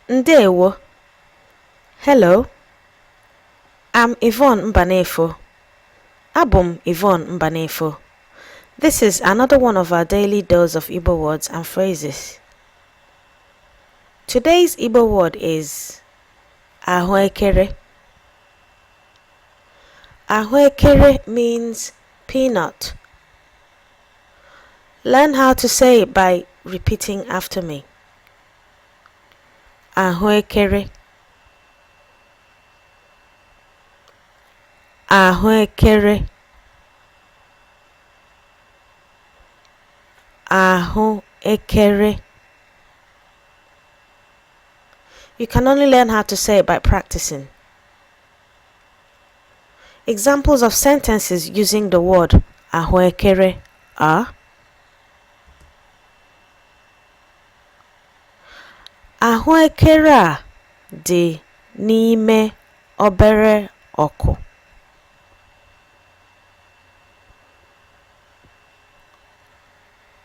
Ndewo. Hello. I'm Yvonne Mbanefo. Abum Yvonne Mbanefo. This is another one of our daily dose of Igbo words and phrases. Today's Igbo word is Ahụekere. Ahụekere means peanut. Learn how to say it by repeating after me. Ahụekere. Ahụekere. Ahụekere. You can only learn how to say it by practicing. Examples of sentences using the word ahụekere are: ahụekere a dị n'ime obere ọkụ.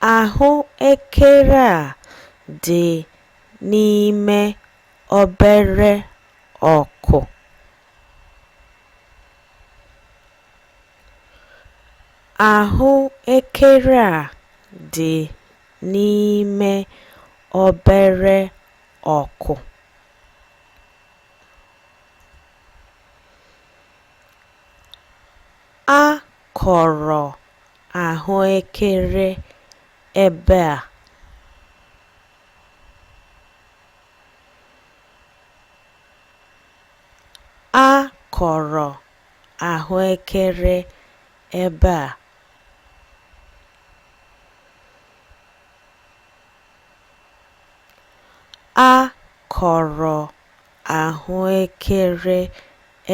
Ahụekere a dị n'ime obere ọkụ. Ahụekere a dị n'ime obere ọkụ. A kọrọ ahụekere ebe a. A kọrọ ahụekere ebe a. A kọrọ ahụekere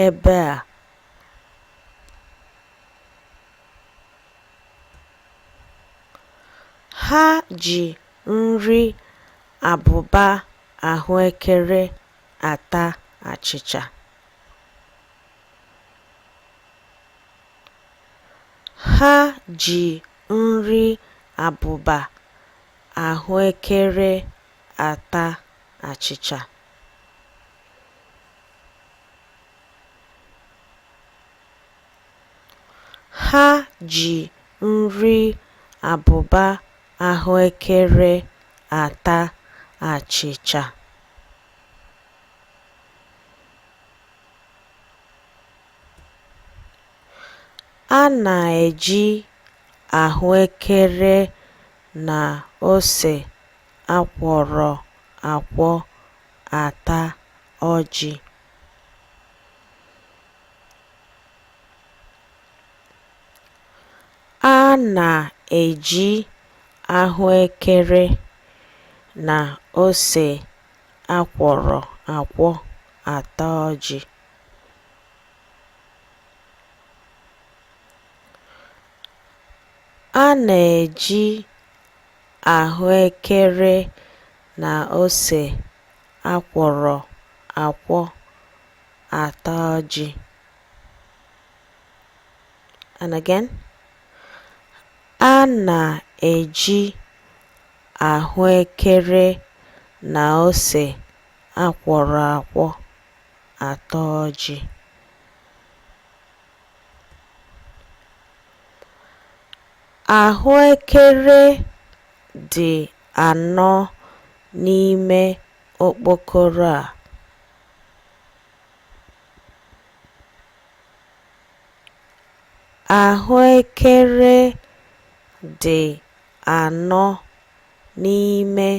ebe a. Ha ji nri abụba ahụekere ata achịcha. Ha ji nri abụba ahụekere ata achịcha. Ha ji nri abụba ahụekere ata achịcha. A na-eji ahụekere na ose akwọrọ akwọ ata ọjị. A na-eji ahụekere na ose akwọrọ akwọ ata ọjị. A na-eji ahụekere na ose akwọrọ akwọ ata ọjị. And again, a na-eji ahụekere na ose akwọrọ akwọ ata ọjị. Ahụekere dị anọ n'ime okpokoro a. Ahụekere dị anọ n'ime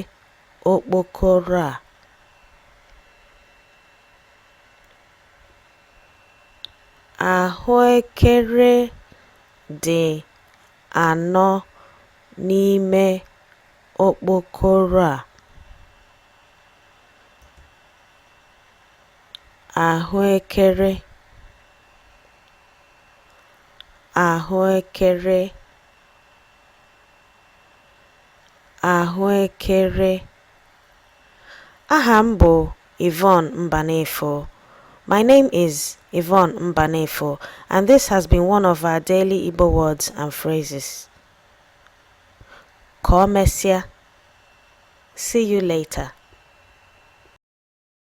okpokoro a. Ahụekere dị anọ n'ime okpokoro a. Ahụekere. Ahụekere. Ahụekere. Aha m bụ Yvonne Mbanefo. My name is Yvonne Mbanefo, and this has been one of our daily Igbo words and phrases. Ka o mesịa. See you later.